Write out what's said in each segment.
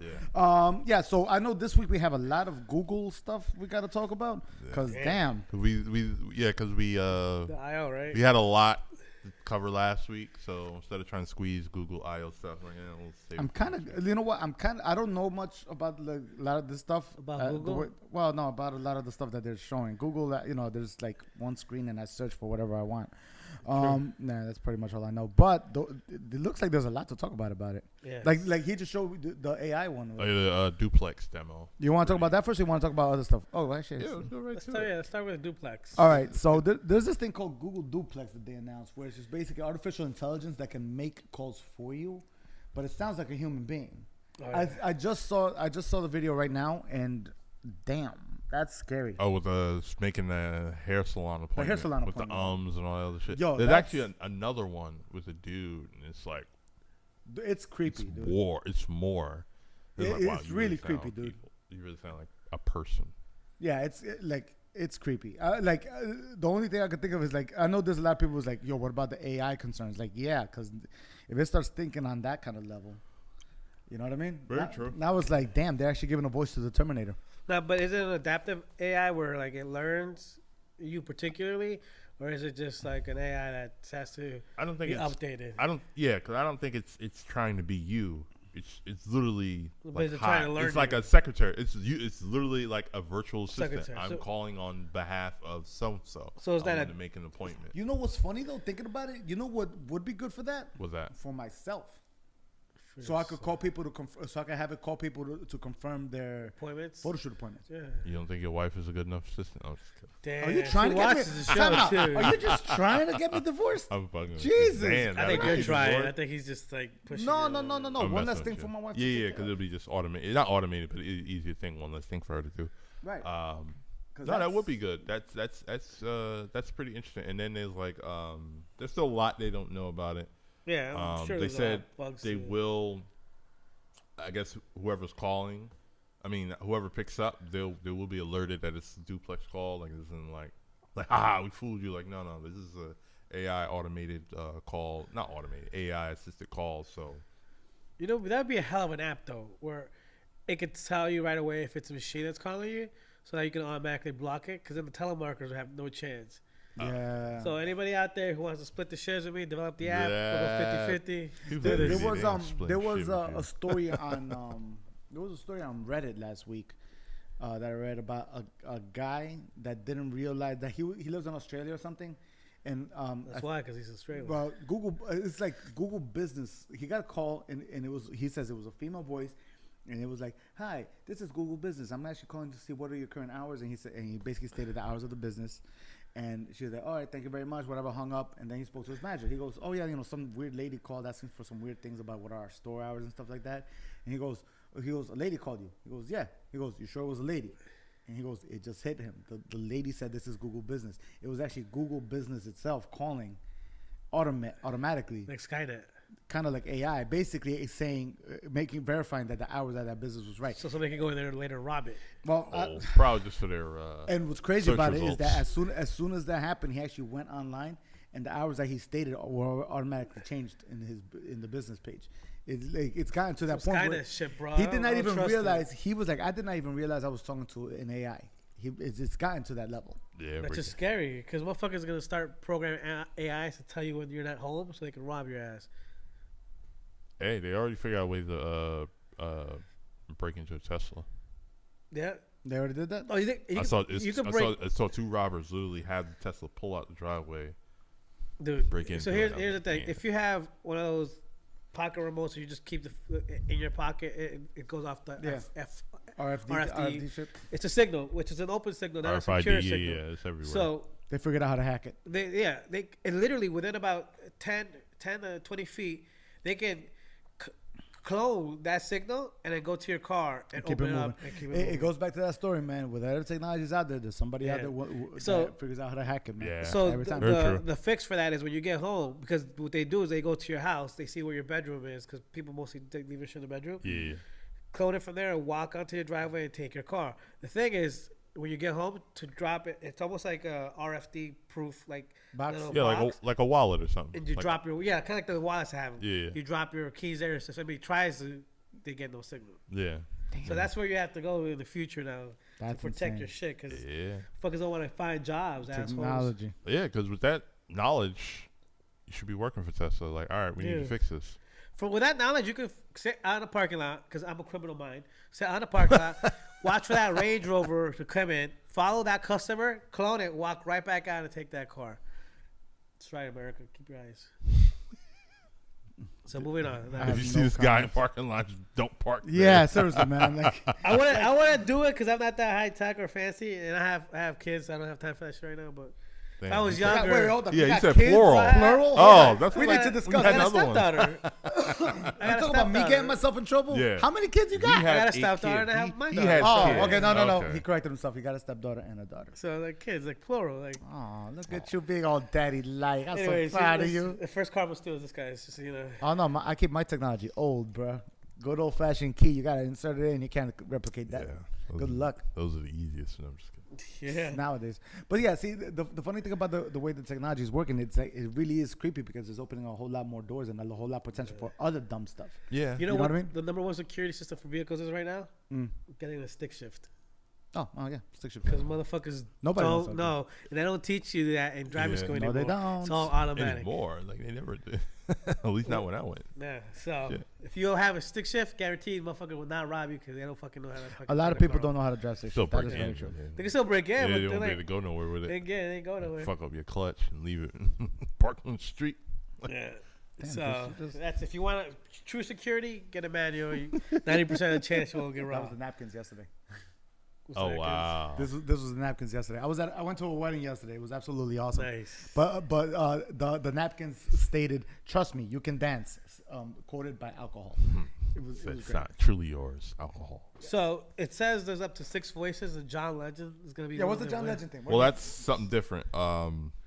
Yeah. So I know this week we have a lot of Google stuff we got to talk about. Cause damn. Because we the IO, right? we had a lot to cover last week, so instead of trying to squeeze Google I/O stuff, we'll save. I'm kind of, you know what? I don't know much about a lot of this stuff. About Google? About a lot of the stuff that they're showing. Google, there's like one screen and I search for whatever I want. That's pretty much all I know. But it looks like there's a lot to talk about it. Yes. Like he just showed the AI one. The duplex demo. You want to talk about that first, or you want to talk about other stuff? Oh, actually. Yeah, let's go right Let's to start, it. let's start with a duplex. All right. So there's this thing called Google Duplex that they announced, where it's just basically artificial intelligence that can make calls for you, but it sounds like a human being. Right. I just saw the video right now, and damn. That's scary. Oh, with making the hair salon appointment. hair salon with appointment. the ums and all that other shit. Yo, there's that's- actually another one with a dude, and it's like It's creepy, dude. It's more. It's you really sound creepy, like dude. people. You really sound like a person. Yeah, it's creepy. The only thing I could think of is I know there's a lot of people who's like, yo, what about the AI concerns? Like, yeah, because if it starts thinking on that kind of level, you know what I mean? Very true. Now it's like, damn, they're actually giving a voice to the Terminator. No, but is it an adaptive AI where like it learns you particularly, or is it just like an AI that has to I don't think be it's updated? because I don't think it's trying to be you. It's literally But is like it trying to learn it's like you? a secretary. It's literally like a virtual assistant. Secretary. I'm So- calling on behalf of so. So is that I a- want to make an appointment? You know what's funny though? Thinking about it, you know what would be good for that? What's that? For myself. So I could call people so I could have it call people to confirm their Appointments? photo shoot appointments. Yeah. You don't think your wife is a good enough assistant? I'm just kidding. Damn. Are you trying to she get me? watches the Time show out. too. Are you just trying to get me divorced? I'm fucking with Jesus. you. Damn, I think that you're would trying. work. I think he's just like pushing. No. it. I'm One messing less with thing you. for my wife. Yeah, because it'll be just automated. Not automated, but easier thing. One less thing for her to do. Right. No, that would be good. That's pretty interesting. And then there's there's still a lot they don't know about it. Yeah, I'm sure They there's a lot said of bugs they to it. will. I guess whoever's calling, whoever picks up, there will be alerted that it's a duplex call. Like this isn't like we fooled you. Like no, this is a AI automated call, not automated, AI assisted call. So You know, that'd be a hell of an app though, where it could tell you right away if it's a machine that's calling you, so that you can automatically block it. Because then the telemarketers would have no chance. Yeah. So anybody out there who wants to split the shares with me, develop the app, we'll go 50-50. People There busy, was they ain't splitting there was shit with you. a story on Reddit last week that I read about a guy that didn't realize that he lives in Australia or something, and That's why, because he's Australian. well, Google, it's like Google Business. He got a call and he says it was a female voice, and it was like, "Hi, this is Google Business. I'm actually calling to see what are your current hours." And he basically stated the hours of the business. And she was like, "All right, thank you very much." Whatever, hung up, and then he spoke to his manager. He goes, "Oh yeah, some weird lady called asking for some weird things about what are our store hours and stuff like that." And he goes, "A lady called you." He goes, "Yeah." He goes, "You sure it was a lady?" And he goes, "It just hit him. The lady said this is Google Business. It was actually Google Business itself calling, automatically, Like Skynet. kind of like AI. Basically, it's saying, verifying that the hours of that business was right." So somebody can go in there and later rob it. Well, Probably just for their. and what's crazy search about it is results. that as soon as that happened, he actually went online, and the hours that he stated were automatically changed in the business page. It's gotten to that Some point where Skynet shit, bro. he I did don't- not I don't even trust realize he was like, I did not even realize I was talking to an AI. It's gotten to that level. Yeah, That's just scary, because motherfuckers are going to start programming AIs to tell you when you're not home so they can rob your ass. Hey, they already figured out a way to break into a Tesla. Yeah. They already did that. Oh, you think I break, saw two robbers literally have the Tesla pull out the driveway. dude. break into So it. here's the thing: Yeah. if you have one of those pocket remotes, you just keep in your pocket, it goes off the Yeah. RFD. RFD shit. It's a signal, which is an open signal, not a RFID, secure yeah, signal. yeah, it's everywhere. So They figured out how to hack it. they and literally within about 10 to 20 feet, they can clone that signal and then go to your car and Keep open it it moving. up and keep it It moving. goes back to that story, man. With other technologies out there, there's somebody out Yeah. there So- that figures out how to hack it, man. Yeah. So Every time. Very true. the fix for that is when you get home, because what they do is they go to your house, they see where your bedroom is, because people mostly leave their shit in the bedroom. yeah. Clone it from there and walk onto your driveway and take your car. The thing is, when you get home, to drop it, it's almost like a RFD proof, like Box? little Yeah, box. like a wallet or something. And you Like- drop your, kind of like the wallets have. Yeah. You drop your keys there, so somebody tries to they get no signal. Yeah. So that's where you have to go in the future now That's to protect insane. your shit, because Yeah. fuckers don't want to find jobs. Assholes. Technology. Yeah, because with that knowledge, you should be working for Tesla. Like, all right, we need to fix this. With that knowledge, you can sit out in the parking lot, because I'm a criminal mind. Sit out in the parking lot, watch for that Range Rover to come in, follow that customer, clone it, walk right back out and take that car. That's right, America. Keep your eyes. So moving on. I If have you no see this guy in comments. parking lot, just don't park there. Yeah, seriously, man. Like, I want to do it because I'm not that high tech or fancy, and I have kids. So I don't have time for that shit right now. But Damn. if I was wait, younger, hold up. Yeah, you got said kids? plural. Plural? Oh, Yeah. that's we what need I- to we discuss had I got a another one. stepdaughter. I'm talking about me getting myself in trouble. Yeah. How many kids you He got? had got a 8 stepdaughter kids. and I have my He daughter. had Oh, kids. okay. No. Okay. He corrected himself. He got a stepdaughter and a daughter. So like kids, like plural, like. Oh, look at you being all daddy-like. I'm Anyways, so proud of you. The first car was still this guy. It's just Oh, no. I keep my technology old, bro. Good old-fashioned key. You got to insert it in. You can't replicate that. Yeah. Good luck. Those are the easiest. No, I'm just kidding. yeah. Nowadays. But yeah, see, the funny thing about the way the technology is working, it's like, it really is creepy because it's opening a whole lot more doors and a whole lot of potential for other dumb stuff. Yeah. You know know what? what I mean? The number one security system for vehicles is right now getting a stick shift. Oh yeah. Stick shift. Because motherfuckers Nobody knows don't how to know, and they don't teach you that in driving Yeah. school No, anymore. they don't. It's all automatic. Anymore. Like, they never did. At least not when I went. Yeah. So Shit. if you don't have a stick shift, guaranteed motherfucker will not rob you because they don't fucking know how to. Fucking A lot turn of a people car don't know how to drive stick Still shift. That break is very in. true. They can still break in, Yeah, but they they're won't be like, able to go nowhere with they it. ain't going nowhere. Fuck up your clutch and leave it parked on the street. Yeah. Damn, So just- that's if you want true security, get a manual. 90% of the chance you won't get That was robbed. the napkins yesterday. What's Oh that, wow. This was the napkins yesterday. I went to a wedding yesterday. It was absolutely kids? awesome. Nice. But the napkins stated, "Trust me, you can dance." Quoted by alcohol. It was It's great. not truly yours. Alcohol. So it says there's up to 6 voices, and John Legend is gonna be. Yeah, one what's the of John them. Legend thing? Well, that's something different.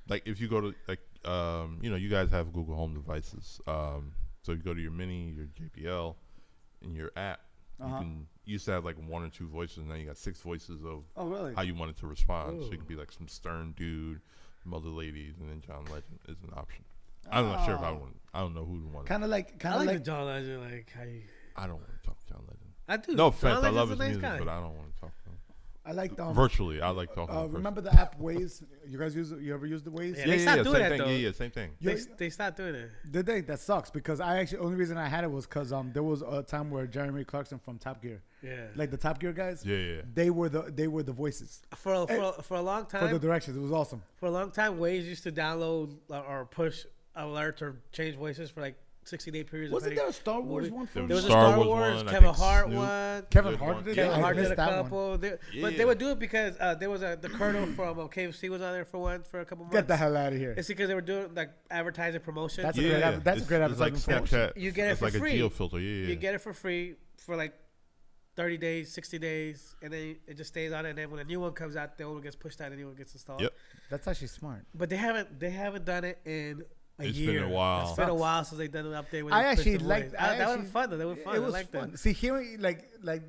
Like if you go to like you guys have Google Home devices. So you go to your Mini, your JBL, and your app. You used to have like 1 or 2 voices. Now you got 6 voices of Oh really? how you wanted to respond. So Ooh. you could be like some stern dude, some other ladies, and then John Legend is an option. I'm not sure if I want. I don't know who would want. Kind of like, I like the John Legend. Like how you, I don't want to talk to John Legend. I do. No John offense, I Legend's love a his nice music, guy. but I don't want to talk to him. I like Virtually, I like talking. to him remember personally. the app Waze? You guys use it? You ever use the Waze? Yeah, they stopped doing same that, thing. though. Yeah, same thing. They stopped doing it. Did they? That sucks because I actually only reason I had it was because there was a time where Jeremy Clarkson from Top Gear, Yeah. like the Top Gear guys, Yeah. they were the voices For a long for the time, directions. It was awesome. Waze used to download or push alerts or change voices for like 60-day periods. Wasn't depending- there a Star Wars movie. one? There From There was a Star Star Wars Wars, one, I Kevin think Hart Snoop- one. Kevin Good Hart one. did it? Kevin I Hart did missed a that one. couple. But they would do it because there was the Colonel from KFC was on there for a couple months. Get the hell out of here. It's because they were doing like advertising promotion. That's a Yeah, great that's a great it's like advertisement for Snapchat. You get it it's for like free. a geo filter. Yeah. You get it for free for like 30 days, 60 days, and then it just stays on it. And then when a new one comes out, the old one gets pushed out and the new one gets installed. Yep. That's actually smart. But they haven't done it in a It's year. been a while. It's been a while since they've done an update. With I the actually Christian like voice. That was fun though. That was fun. It I was liked fun. that. See, hearing like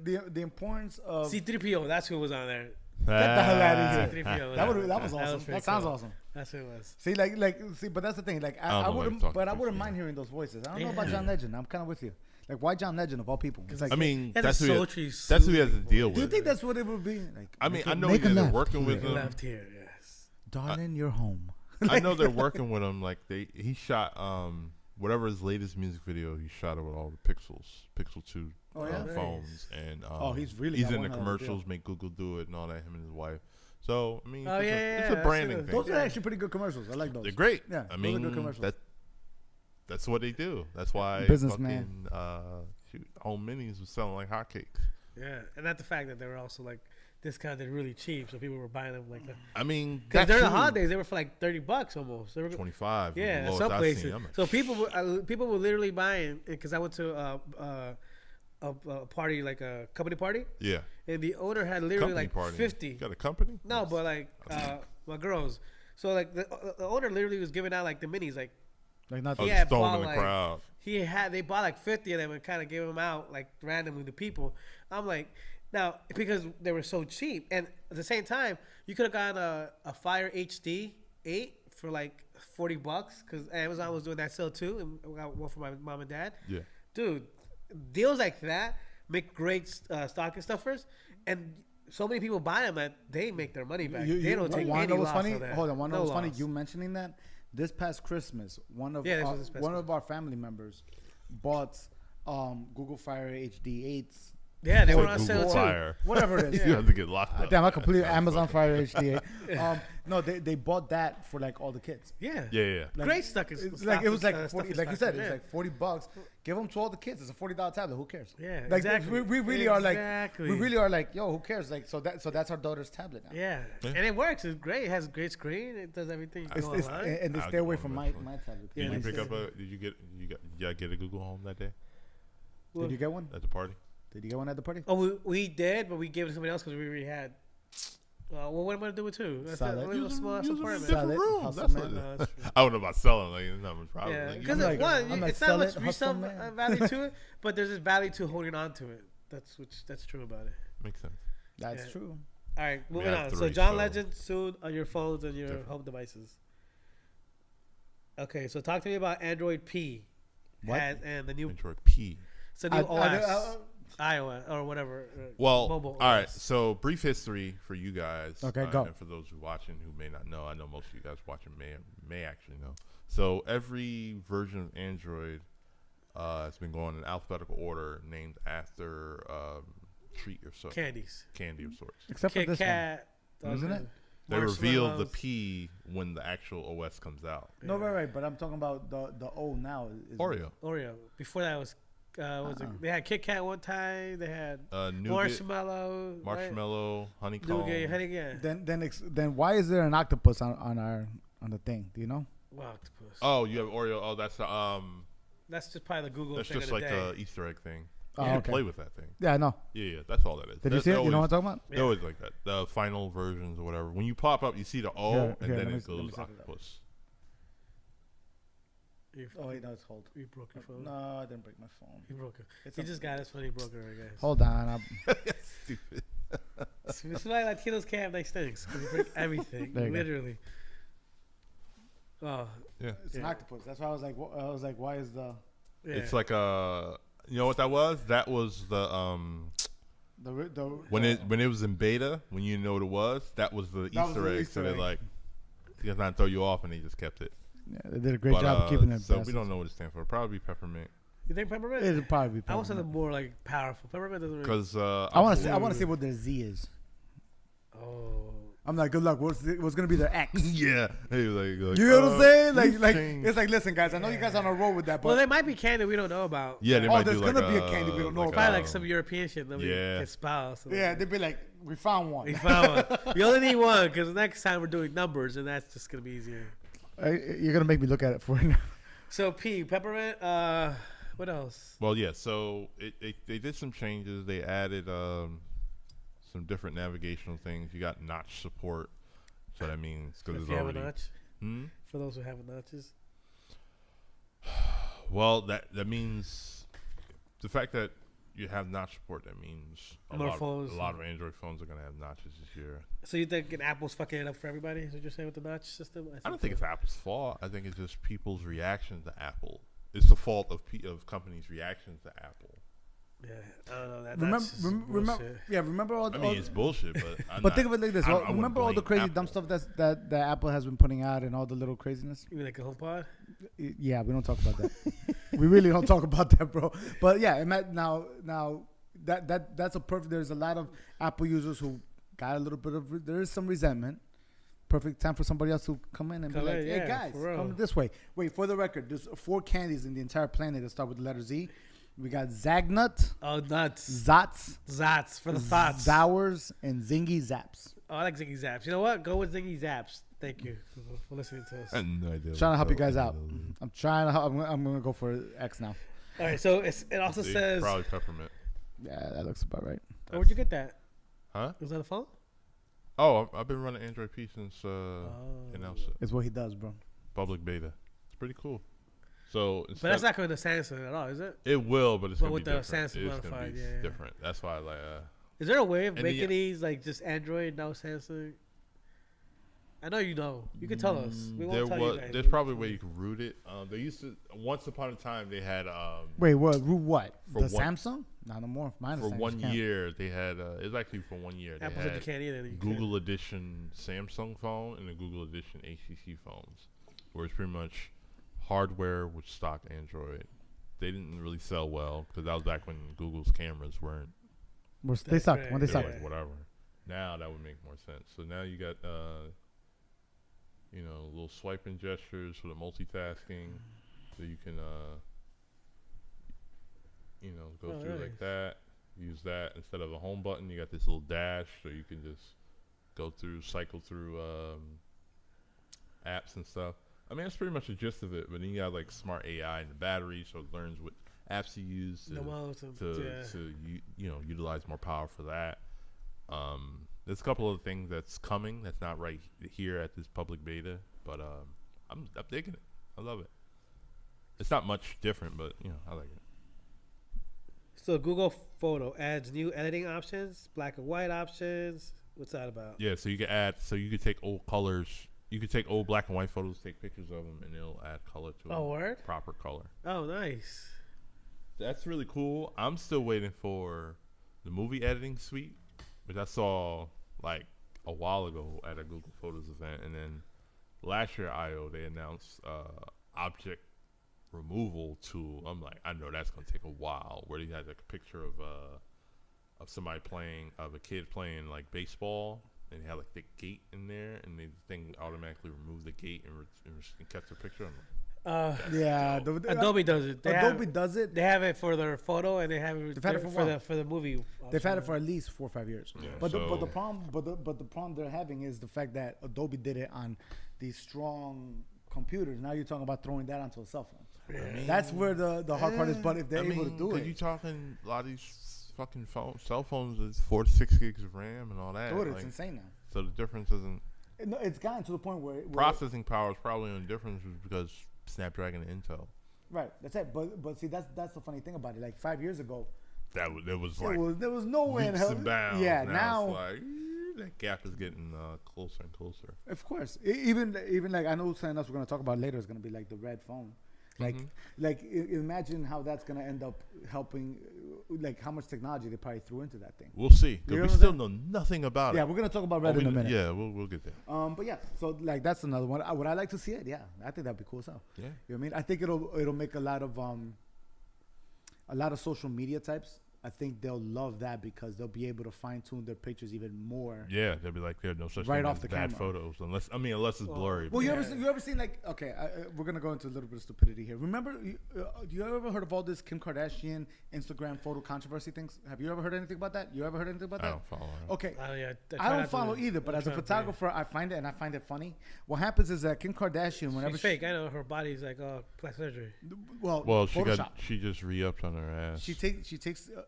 the importance of C3PO, that's who was on there. Get the hell out of here. C3PO. That was That awesome. was pretty That sounds cool. awesome. That's who it was. See, see, but that's the thing. Like, I don't I know why you're wouldn't, talking but I about wouldn't this, mind yeah. hearing those voices. I don't know about Yeah. John Legend. I'm kind of with you. Like, why John Legend of all people? It's like, I mean, He has that's a who sultry, that's who he has to soothing deal voice. do you with. think that's what it would be? Like, I mean, make I a- know make a they're left working with here. him. Left here, yes. Darling, you're home. I know they're working with him. Like he shot whatever his latest music video. He shot it with all the Pixel 2 Oh, yeah? phones, and he's really he's got in the one hell of a deal. commercials. Make Google do it and all that. Him and his wife. So I mean, Oh, it's, yeah, it's yeah, a branding I've seen thing. Those are actually pretty good commercials. I like those. They're great. Yeah, I those are mean, good commercials. that's what they do. That's why Businessman. fucking, home minis was selling like hotcakes. Yeah, and not the fact that they were also like discounted really cheap, so people were buying them like that. I mean, Because that's during the true. holidays, they were for like $30 almost. They were 25. Yeah, was the some lowest I've places. seen. I'm like, So people were literally buying because I went to a party, like a company party, yeah, and the owner had literally company like party. 50. You got a company? No, but like my girls. So like the owner literally was giving out like the minis. Like not I was Yeah, just throwing bought in the like- crowd. they bought like 50 of them and kind of gave them out like randomly to people. I'm like, now because they were so cheap, and at the same time, you could have gotten a Fire HD 8 for like $40 because Amazon was doing that sale too, and I got one for my mom and dad. Yeah. Dude, deals like that make great stocking stuffers, and so many people buy them that they make their money back. They don't take any loss funny? on that. Hold on, one no was funny. loss. You mentioning that this past Christmas, one of our family members bought Google Fire HD 8s. Yeah, they It's were like on sale Google too. Fire. Whatever it is. You have to get locked up. Damn, I completely Amazon Fire HD 8. No, they bought that for like all the kids. Yeah. Yeah. Like, Great stuff. It's like it was like 40, like you said, it's like $40. Give them to all the kids. It's a $40 tablet. Who cares? Yeah, like exactly. we really are like yo, who cares? Like so that's our daughter's tablet now. Yeah, and it works. It's great. It has a great screen. It does everything. And they I'll stay away get from one my eventually. tablet. Did Yeah, you they pick up say- a? Did you get a Google Home that day Did you get one? at the party? Did you get one at the party? Oh, we did, but we gave it to somebody else because we already had. Well, what am I gonna do with two? That's Sell it. a little small Use them in apartment. Sell different it, rooms. hustle That's man. what No, that's true. I don't know about selling. Like, it's not much problem. Yeah, Like, because I'm like, one, I'm like, it's sell not it, much hustle, resale man. value to it, but there's this value to holding on to it. That's true about it. makes sense. That's Yeah. true. All right, We moving have on. So three, John so- Legend soon on your phones and your Different. home devices. Okay, so talk to me about Android P. What? And the new, Android P. it's a new OS, iOS or whatever. Well, mobile all right. OS. So brief history for you guys. Okay, go. And for those who watching who may not know, I know most of you guys watching may actually know. So every version of Android has been going in alphabetical order, named after treat or so candy of sorts. Except for Kit this Kat, Isn't it? They reveal the marshmallows. P when the actual OS comes out. one. No, right. But I'm talking about the O now. Is Oreo, Before that was they had Kit Kat one time. They had nougat, marshmallow, marshmallow, honeycomb. nougat, honey, yeah. Then why is there an octopus on the thing? Do you know? Well, octopus. Oh, you have Oreo. Oh, that's That's just probably the Google that's thing just of like the day. the Easter egg thing. Oh, You can okay. play with that thing. Yeah, I know. Yeah, that's all that is. Did you see it? You know what I'm talking about? They always like that. The final versions or whatever. When you pop up, you see the O, Here, and then let me it set goes it up. octopus. Oh wait, no, it's hold. You broke your phone. No, I didn't break my phone. He broke it. It's He a- just got his phone. He broke it, I guess. Hold on. Stupid. This is why Latinos can't have nice things. 'Cause we break everything, There you go. literally. Oh, Yeah. It's an Yeah. octopus. That's why I was like, why is the yeah. It's like you know what that was? That was the when it was in beta, when you didn't know what it was, that was the was Easter the egg. Easter So they egg. like he does not throw you off, and he just kept it. Yeah, they did a great But, job of keeping it. So we don't know what it stands for. Probably peppermint. You think peppermint? It'll probably be. I want something peppermint. more like powerful. Peppermint doesn't really. Because I want to see what their Z is. Oh. I'm like, good luck. What's gonna be their X? yeah. He was like, You know what I'm saying? Like changed. it's like, listen, guys. I know you guys are on a roll with that, but Well, there might be candy we don't know about. Yeah, they Oh, might there's do like gonna be a candy we don't know about. Probably like some European shit that we Yeah. can spouse. yeah, they'd be like, we found one. We found one. We only need one because next time we're doing numbers, and that's just gonna be easier. You're gonna make me look at it for it now. So P peppermint. What else? Well, yeah. So they did some changes. They added some different navigational things. You got notch support. So that means because If it's you have a already. notch, Hmm? for those who have notches. Well, that means the fact that you have notch support. That means a More lot phones. of Android phones are gonna have notches this year. So you think Apple's fucking it up for everybody? Is what you're saying with the notch system? I don't think it's Apple's fault. I think it's just people's reaction to Apple. It's the fault of companies' reactions to Apple. Yeah, I don't know. Remember all. I mean, it's bullshit, but But think of it like this. I Well, wouldn't remember all the blame crazy dumb Apple. stuff that Apple has been putting out and all the little craziness. You mean like a HomePod? Yeah, we don't talk about that. We really don't talk about that, bro. But yeah, now that's a perfect. There's a lot of Apple users who got a little bit of. There is some resentment. Perfect time for somebody else to come in and be Come like, in, "Hey yeah, guys, for real. come this way." Wait, for the record, there's 4 candies in the entire planet that start with the letter Z. We got Zagnut, Oh, nuts. Zotz, Zats for the thoughts. Zowers, and Zingy Zaps. Oh, I like Ziggy Zaps. You know what? Go with Ziggy Zaps. Thank you for listening to us. I have no idea. Trying to help you what guys the out. hell it is. I'm trying to help. I'm gonna go for X now. All right, so it also See, says. probably peppermint. Yeah, that looks about right. Oh, where'd you get that? Huh? Was that a phone? Oh, I've been running Android P since announced it. It's what he does, bro. Public beta. It's pretty cool. So, But that's not going to Samsung at all, is it? it will, but it's But gonna with be the different. Samsung It's gonna modified, be yeah. different. That's why I like. Is there a way of And making the- these like just Android, no Samsung? I know you know. You can tell us. We won't tell you guys. There's probably a way you can root it. They used to once upon a time they had Wait, what? Root what? For The Samsung? Not no more. Mine for 1 year they had. It was actually for 1 year. They Apple said you had can't either. Google Edition Samsung phone and the Google Edition HTC phones, where it's pretty much hardware with stock Android. They didn't really sell well because that was back when Google's cameras weren't. They sucked. When they They sucked. were whatever. Now that would make more sense. So now you got little swiping gestures for the multitasking, so you can go through like that. Use that instead of a home button. You got this little dash, so you can just cycle through apps and stuff. I mean, that's pretty much the gist of it. But then you got like smart AI in the battery, so it learns what apps you use to utilize more power for that. There's a couple of things that's coming that's not right here at this public beta, but I'm digging it. I love it. It's not much different, but I like it. So Google Photo adds new editing options, black and white options. What's that about? Yeah, so you can add. So you could take old colors. You could take old black and white photos, take pictures of them, and it'll add color to them. Oh, word? Proper color. Oh, nice. That's really cool. I'm still waiting for the movie editing suite, which I saw like a while ago at a Google Photos event, and then last year I/O they announced object removal tool. I'm like, I know that's gonna take a while. Where they had like a picture of somebody of a kid playing like baseball, and they had like the gate in there, and the thing automatically removed the gate and kept the picture. I'm like, Yeah, Adobe does it. Adobe does it. They have it for their photo, and they have it for the movie. They've had it for at least 4 or 5 years. Yeah, but the problem they're having is the fact that Adobe did it on these strong computers. Now you're talking about throwing that onto a cell phone. Yeah. That's where the hard part is. But if they're able to do it, you talking a lot of these fucking cell phones is 4 to 6 gigs of RAM and all that. Dude, it's insane now. So the difference isn't. It's gotten to the point where processing power is probably the difference because Snapdragon and Intel. Right, that's it. But see, that's the funny thing about it. Like 5 years ago, there was no way in hell. Yeah, now it's like, that gap is getting closer and closer. Of course, even like I know something else we're gonna talk about later is gonna be like the red phone. Like imagine how that's gonna end up helping. Like how much technology they probably threw into that thing. We'll see. We still know nothing about it. Yeah, we're gonna talk about red in a minute. Yeah, we'll get there. But yeah, so like that's another one. Would I like to see it? Yeah, I think that'd be cool as hell. Yeah, you know what I mean. I think it'll make a lot of social media types. I think they'll love that because they'll be able to fine tune their pictures even more. Yeah, they'll be like, there's no such right thing off as the bad camera. photos, unless it's blurry. Well, you ever seen like we're gonna go into a little bit of stupidity here. Remember, you ever heard of all this Kim Kardashian Instagram photo controversy things? Have you ever heard anything about that? You ever heard anything about that? I don't follow her. Okay, I don't follow either. But as a photographer, I find it funny. What happens is that Kim Kardashian, whenever she's fake, I know her body's like plastic surgery. Well, she just re-upped on her ass.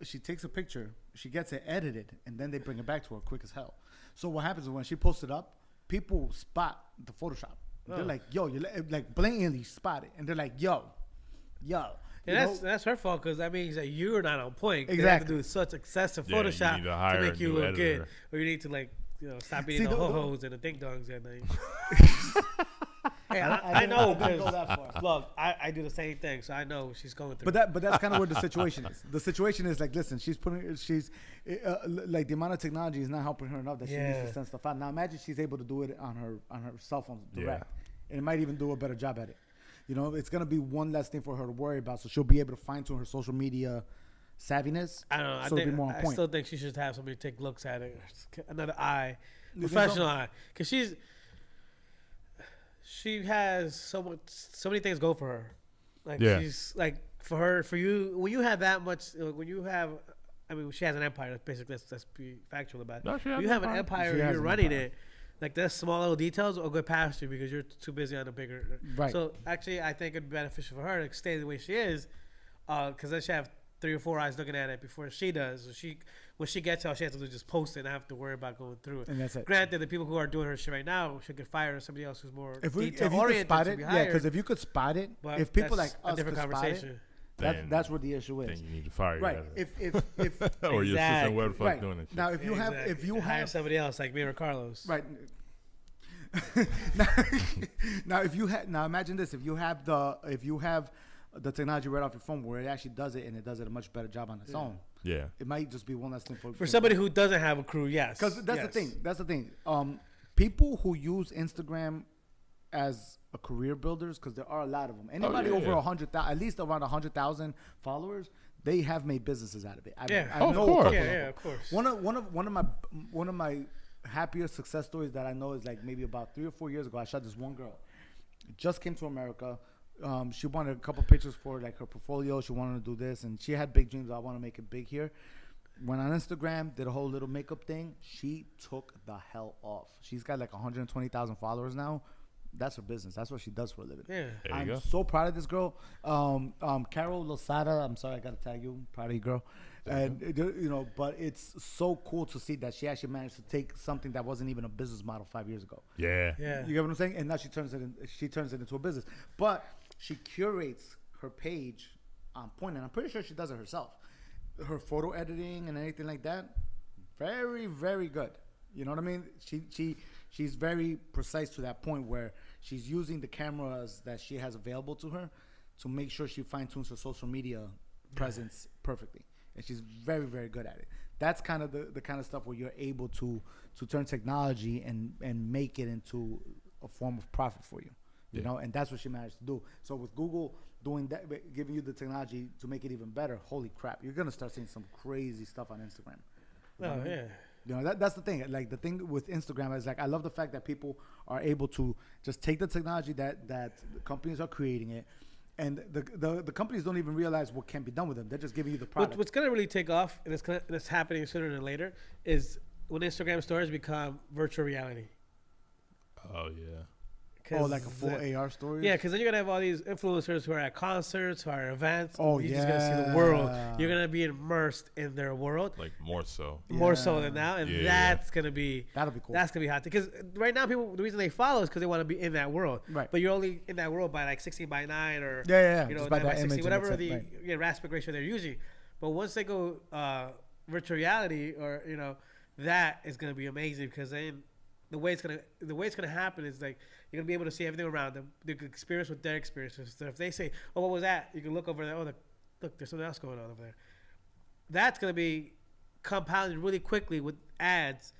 She takes a picture. She gets it edited, and then they bring it back to her quick as hell. So what happens is when she posts it up, people spot the Photoshop. They're like, "Yo, you like blatantly spot it," and they're like, "Yo." And that's her fault because that means that you're not on point. Exactly. They have to do such excessive Photoshop to make you look good, or you need to stop eating the ho-hos and the ding dongs at night. Hey, I know because look, I do the same thing, so I know what she's going through. But that's kind of where the situation is. The situation is like, listen, she's like the amount of technology is not helping her enough that she needs to send stuff out. Now imagine she's able to do it on her cell phone direct, and it might even do a better job at it. It's gonna be one less thing for her to worry about, so she'll be able to fine tune her social media savviness. I don't know. So I still think she should have somebody take looks at it, another eye, professional eye, because she has so many things go for her. Like she's like for you when you have that much she has an empire. Basically, let's be factual about it. No, you have an empire. You're running it. Like those small little details will go past you because you're too busy on the bigger. Right. So actually, I think it'd be beneficial for her to stay the way she is, because then she have 3 or 4 eyes looking at it before she does. So when she gets out, she has to just post it and have to worry about going through it. And that's it. Granted, the people who are doing her shit right now should get fired, or somebody else who's more detail oriented spot it. Yeah, because if you could spot it, but if people like us a different could conversation. Spot it, that's where the issue is. Then you need to fire. Right. If or your assistant, whatever the fuck doing it. Now, if you have hire somebody else like me or Carlos. Right. now, now imagine this: if you have the technology right off your phone, where it actually does it, and it does it a much better job on its own. Yeah. It might just be one less thing For somebody who doesn't have a crew, yes. Because that's the thing. That's the thing. People who use Instagram as a career builders, because there are a lot of them. Anybody over 100,000, at least around 100,000 followers, they have made businesses out of it. I of know course. Yeah, of course. One of my happier success stories that I know is like maybe about 3 or 4 years ago. I shot this one girl, just came to America. She wanted a couple pictures for like her portfolio. She wanted to do this, and she had big dreams. I want to make it big here. Went on Instagram, did a whole little makeup thing. She took the hell off. She's got like 120,000 followers now. That's her business. That's what she does for a living. Yeah. I'm so proud of this girl. Carol Losada. I'm sorry, I gotta tag you. Proud of you, girl. And but it's so cool to see that she actually managed to take something that wasn't even a business model 5 years ago. Yeah. You get what I'm saying? And now she turns it into a business. But she curates her page on point, and I'm pretty sure she does it herself. Her photo editing and anything like that, very, very good. You know what I mean? She's very precise to that point where she's using the cameras that she has available to her to make sure she fine-tunes her social media presence perfectly. And she's very, very good at it. That's kind of the kind of stuff where you're able to turn technology and make it into a form of profit for you. You know, and that's what she managed to do. So with Google doing that, giving you the technology to make it even better, holy crap, you're gonna start seeing some crazy stuff on Instagram. You know, that's the thing. Like the thing with Instagram is like I love the fact that people are able to just take the technology that the companies are creating it, and the companies don't even realize what can be done with them. They're just giving you the product. What's gonna really take off, and it's happening sooner than later, is when Instagram stories become virtual reality. Oh yeah. Oh, like a full AR story? Yeah, because then you're going to have all these influencers who are at concerts, who are at events. Oh, you're just going to see the world. You're going to be immersed in their world. Like more so. More so than now. And that's going to be... That'll be cool. That's going to be hot. Because right now, people, the reason they follow is because they want to be in that world. Right. But you're only in that world by like 16 by 9 or... Yeah. You know, just by 9 by that 16, image whatever the aspect ratio they're using. But once they go virtual reality or, you know, that is going to be amazing because then... The way it's gonna happen is like you're gonna be able to see everything around them. They can experience what their experiences. So if they say, "Oh, what was that?" You can look over there. Oh, look, there's something else going on over there. That's gonna be compounded really quickly with ads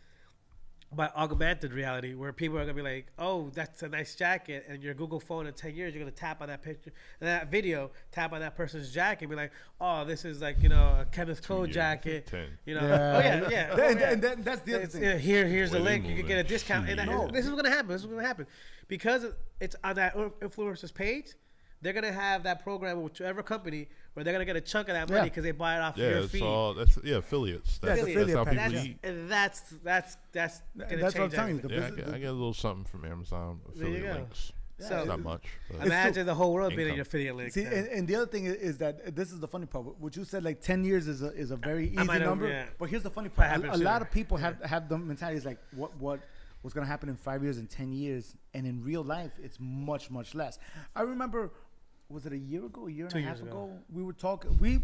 by augmented reality, where people are gonna be like, "Oh, that's a nice jacket," and your Google phone in 10 years, you're gonna tap on that picture, and that video, tap on that person's jacket, and be like, "Oh, this is like a Kenneth Cole jacket." 10. You know, and then that's the other thing. Here's the link. You can get a discount. And this is what's gonna happen. Because it's on that influencer's page. They're gonna have that program with whichever company where they're gonna get a chunk of that money because they buy it off your feed. That's affiliates. That's how people eat. And that's gonna change what I'm telling you. I get a little something from Amazon affiliate links. So not much. Imagine the whole world being an affiliate link. See, and the other thing is that this is the funny part. What you said, like 10 years is a very easy number. Yeah. But here's the funny part. A lot of people have the mentality is like what's going to happen in 5 years and 10 years, and in real life it's much less. I remember, was it a year ago, a year and a half ago? We were talking. We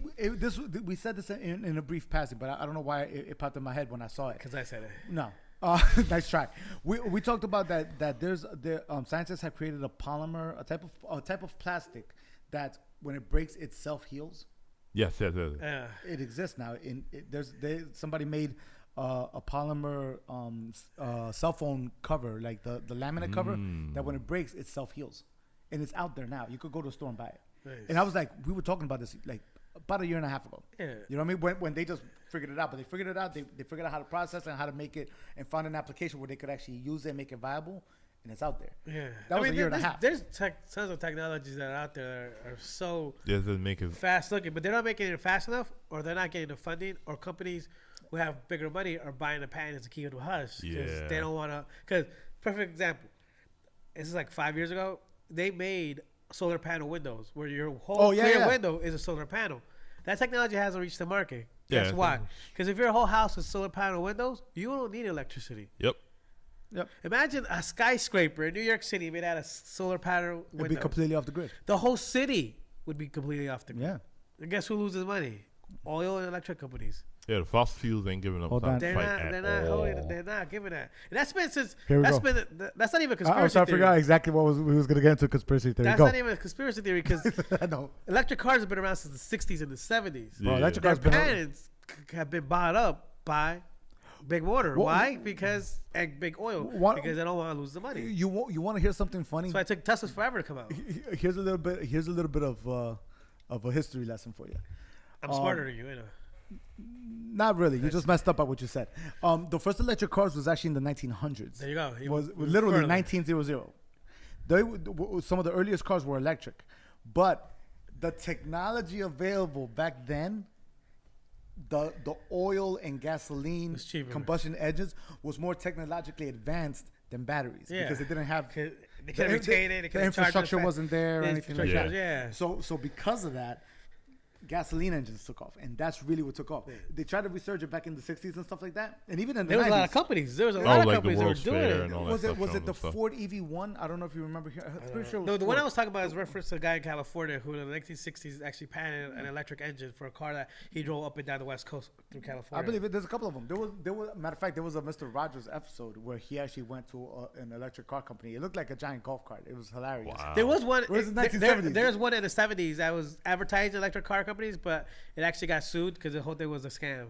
said this in a brief passing, but I don't know why it popped in my head when I saw it. Because I said it. No. Nice try. We talked about that scientists have created a polymer, a type of plastic that when it breaks it self heals. Yes. It exists now. Somebody made a polymer cell phone cover, like the laminate cover, that when it breaks it self heals, and it's out there now. You could go to a store and buy it. Nice. And I was like, we were talking about this like about a year and a half ago. Yeah. You know what I mean? When they just figured it out, but they figured it out. They figured out how to process and how to make it, and found an application where they could actually use it and make it viable, and it's out there. Yeah. That was a year and a half. There's tons of technologies that are out there are so make it fast looking, but they're not making it fast enough, or they're not getting the funding, or companies who have bigger money are buying the patents to keep it hush because they don't want to. Because perfect example, this is like 5 years ago. They made solar panel windows where your whole clear window is a solar panel. That technology hasn't reached the market. Guess why? Because if your whole house is solar panel windows, you don't need electricity. Yep. Imagine a skyscraper in New York City made out of solar panel windows. It'd be completely off the grid. The whole city would be completely off the grid. Yeah. And guess who loses money? Oil and electric companies. Yeah, the fossil fuels ain't giving up Hold time on. to They're fight not. at They're not. all. They're not giving that. And that's been since. Here we That's go. been. That's not even a I conspiracy was trying to theory. figure out exactly what we was gonna get into conspiracy theory. That's Go. not even a conspiracy theory because I know. electric cars have been around since the 60s and the 70s. Bro, Yeah. electric Their cars been around. patents have been bought up by big water. What- Why? Because and big oil. What- Because they don't want to lose the money. You want to hear something funny? That's why it took Tesla's forever to come out. Here's a little bit of a history lesson for you. I'm smarter than you, you know. Not really. You just messed up at what you said. The first electric cars was actually in the 1900s. There you go. Was literally further. 1900. Some of the earliest cars were electric, but the technology available back then, the oil and gasoline It's cheaper. combustion engines was more technologically advanced than batteries Yeah. because it didn't have They couldn't retain it. They the couldn't charge infrastructure it fast. wasn't there or The anything like infrastructure that. was- Yeah. So because of that, gasoline engines took off, and that's really what took off. They tried to resurge it back in the 60s and stuff like that, and even in the There was a 90s. lot of companies. There was a Oh, lot of like the companies that were World's doing Fair it. and all that Was stuff. it showing the stuff. Ford EV1? I don't know if you remember. I'm pretty sure. It was No, the one Ford. I was talking about is reference to a guy in California who in the 1960s actually patented an electric engine for a car that he drove up and down the West Coast through California. I believe it. There's a couple of them. There was. Matter of fact, there was a Mr. Rogers episode where he actually went to an electric car company. It looked like a giant golf cart. It was hilarious. Wow. There was one. Where's the there- 1970s? There's one in the 70s that was advertising electric car companies, but it actually got sued because the whole thing was a scam.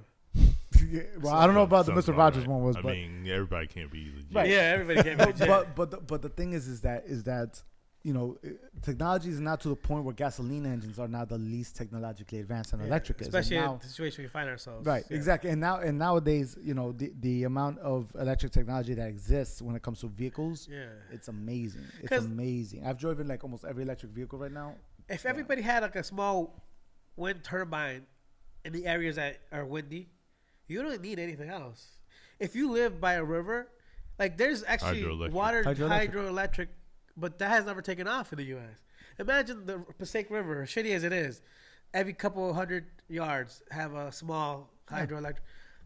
Yeah, well, I don't know about the Sounds Mr. about Rogers right. one was, I but mean, everybody can't be legit. Right. Yeah, everybody can't be legit. but the thing is that you know, technology is not to the point where gasoline engines are now the least technologically advanced and Yeah, electric is. especially And in now, the situation we find ourselves. right, Yeah. exactly. And nowadays, you know, the amount of electric technology that exists when it comes to vehicles, Yeah. it's amazing. It's 'Cause- amazing. I've driven like almost every electric vehicle right now. If everybody had like a small wind turbine in the areas that are windy, you don't need anything else. If you live by a river, like there's actually Hydroelectric. water Hydroelectric. hydroelectric, but that has never taken off in the U.S. Imagine the Passaic River, as shitty as it is, every couple of 100 yards have a small hydroelectric.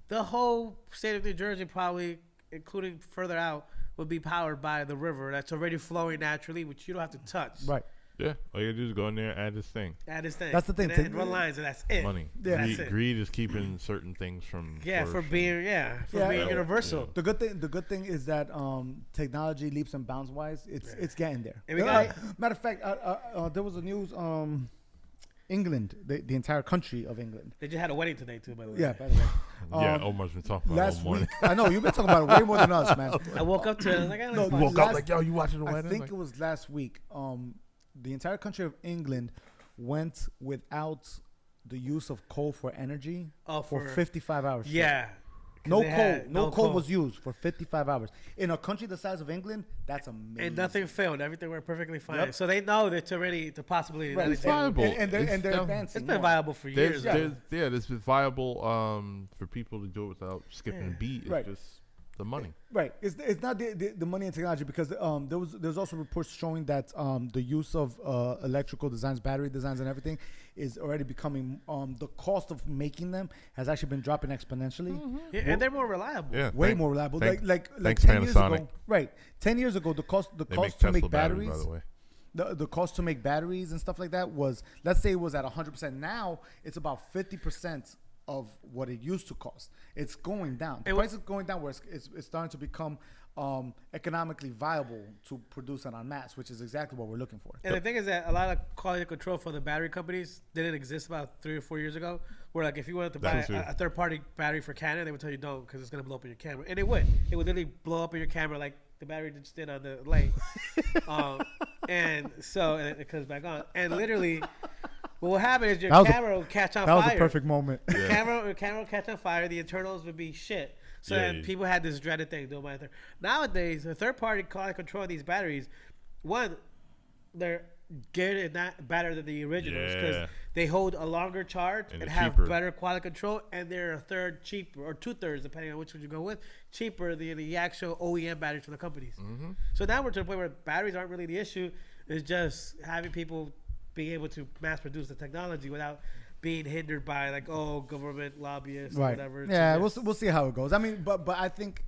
The whole state of New Jersey, probably including further out, would be powered by the river that's already flowing naturally, which you don't have to touch. Right. Yeah, all you gotta do is go in there and add this thing. That is thing. That's the thing. And run lines, and that's it. Money. Yeah. That's Greed, it. greed is keeping certain things from. Yeah, for flourishing. being Yeah. universal. The good thing is that technology leaps and bounds wise, it's getting there. And we got- Matter of fact, there was a news. England, the entire country of England. They just had a wedding today too, by the way. Yeah, by the way. Yeah, Omar's been talking about it Last all morning. week, I know you've been talking about it way more than us, man. I woke up to it. I was like, I don't No, know. you Woke last- up like, yo, you watching the I wedding? think Like, it was last week. The entire country of England went without the use of coal for energy Oh, for for 55 hours. straight. yeah. 'Cause No they coal. had No coal was used for 55 hours. In a country the size of England, that's amazing. and nothing failed. Everything went perfectly fine. Yep. So they know that it's already the possibility. Right, That it's it's, viable. And they're It's advancing. it's been more. viable for years. there's been viable for people to do it without skipping a Yeah. beat. It's Right. just the money. Right. It's not the money and technology because there's also reports showing that the use of electrical designs, battery designs, and everything is already becoming the cost of making them has actually been dropping exponentially. Yeah, and they're more reliable. Yeah, Way more reliable. Like thanks 10 years Panasonic. ago. Right. 10 years ago, the cost They to Tesla make batteries, batteries, by the way. the cost to make batteries and stuff like that was, let's say it was at 100%. Now it's about 50% of what it used to cost. It's going down. The And price is going down where it's starting to become economically viable to produce it en masse, which is exactly what we're looking for. And the thing is that a lot of quality control for the battery companies didn't exist about 3 or 4 years ago. Where like if you wanted to buy That's true. a third-party battery for Canon, they would tell you don't because it's gonna blow up in your camera, and it would. It would literally blow up in your camera like the battery just did on the light. And so and it comes back on, and literally, what will happen is your That was a- camera will catch on That was fire. a perfect moment. Camera will catch on fire. The internals would be shit. So Yeah, then yeah. people had this dreaded thing. Don't mind. Nowadays, the third party control of these batteries. One, they're good and not better than the originals because Yeah. they hold a longer charge And and they're have cheaper. better quality control, and they're a third cheaper or 2/3 depending on which one you go with, cheaper than the actual OEM batteries from the companies. Mm-hmm. So now we're to the point where batteries aren't really the issue. It's just having people being able to mass produce the technology without being hindered by like government lobbyists or Right. whatever. Yeah, to we'll just- we'll see how it goes. I mean, but I think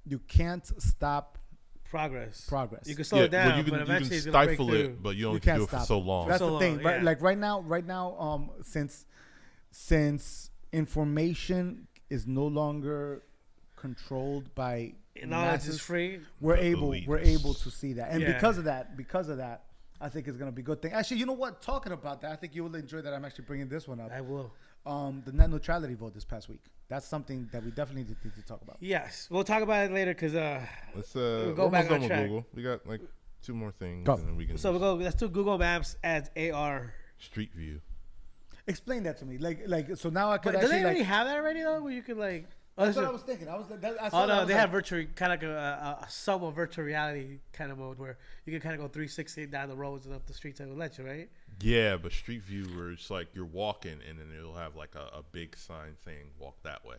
you can't stop progress. progress. You can slow it down, well, you but can eventually it's gonna break stifle through. it, but you only You can can't do it for stop so it. long. That's So the thing. long, Right, yeah. like right now, since since information is no longer controlled by knowledge is masses, free. we're The able elites. to see that, and Yeah. because of that, I think it's gonna be a good thing. Actually, you know what? Talking about that, I think you will enjoy that. I'm actually bringing this one up. I will. The net neutrality vote this past week. That's something that we definitely need to talk about. Yes, we'll talk about it later because Let's We'll we're go back almost done on with track. Google. We got like 2 more things, Go. and then we can. so we'll go. Let's do Google Maps as AR. Street View. Explain that to me. Like so now I could But do they actually already like. have that already though? Where you could like. Oh, That's this what I is- was thinking. I was. I Oh saw that, I no, was they like, have virtual kind of like a somewhat virtual reality kind of mode where you can kind of go 360 down the roads and up the streets and it'll let you, right? Yeah, but Street View where it's like you're walking and then it'll have like a big sign saying "Walk that way."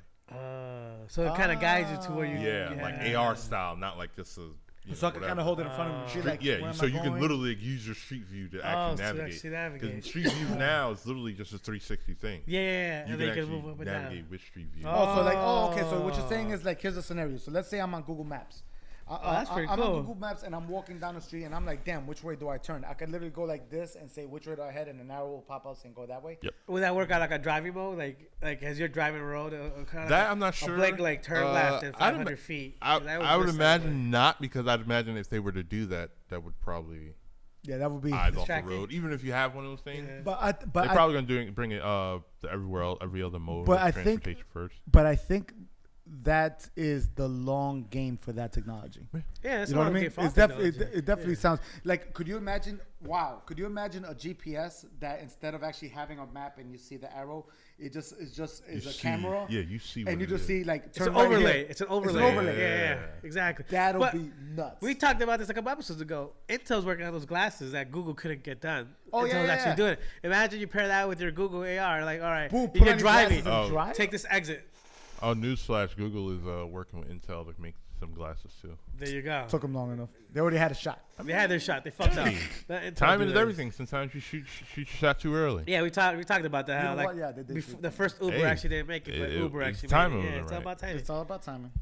So it kind of guides you to where you. Yeah, like AR style, not like just a. So I can kind of hold it in front of me. She like, where Yeah, am so I you can going? literally like, use your Street View to actually to navigate. actually navigate. Because Street View now is literally just a 360 thing. Yeah, You and they can actually move up and navigate down. with Street View. Oh, so like, okay. So what you're saying is like, here's a scenario. So let's say I'm on Google Maps. that's pretty I'm cool. on Google Maps and I'm walking down the street and I'm like, damn, which way do I turn? I could literally go like this and say which way do I head, and an arrow will pop out saying go that way. Yep. Would that work out like a driving mode? Like as you're driving a road, kind of That I'm not sure. A blink like turn left in I'd 500 feet. I That would miss that imagine not, because I'd imagine if they were to do that, that would probably Yeah, that would be. eyes off the distracting. road. Even if you have one of those things, Yeah. But they're probably gonna bring it to every other mode. But of I think- transportation first. But I think that is the long game for that technology. Yeah, that's You know what I what mean? I'm It's it definitely sounds like. Could you imagine? Wow. Could you imagine a GPS that instead of actually having a map and you see the arrow, is You a see- camera. Yeah, you see. And what you it just is. see like It's turn an right overlay. here. It's an overlay. overlay. Yeah, exactly. That'll But be nuts. we talked about this a couple episodes ago. Intel's working on those glasses that Google couldn't get done. Oh, Intel's yeah, actually yeah. doing it. Imagine you pair that with your Google AR. Like, all right, Boom, put you're on your driving. glasses and Oh. drive? Take this exit. Oh, newsflash! Google is working with Intel to make some glasses too. There you go. Took them long enough. They already had a shot. They had their shot. They fucked up. Let Intel Timing do is theirs. everything. Sometimes you shoot your shot too early. Yeah, we talked about that. You How know like what? Yeah, they did shoot the first Uber Hey, actually didn't make it, but Uber it's actually timing made it. Yeah, was it's all right. about timing. It's all about timing.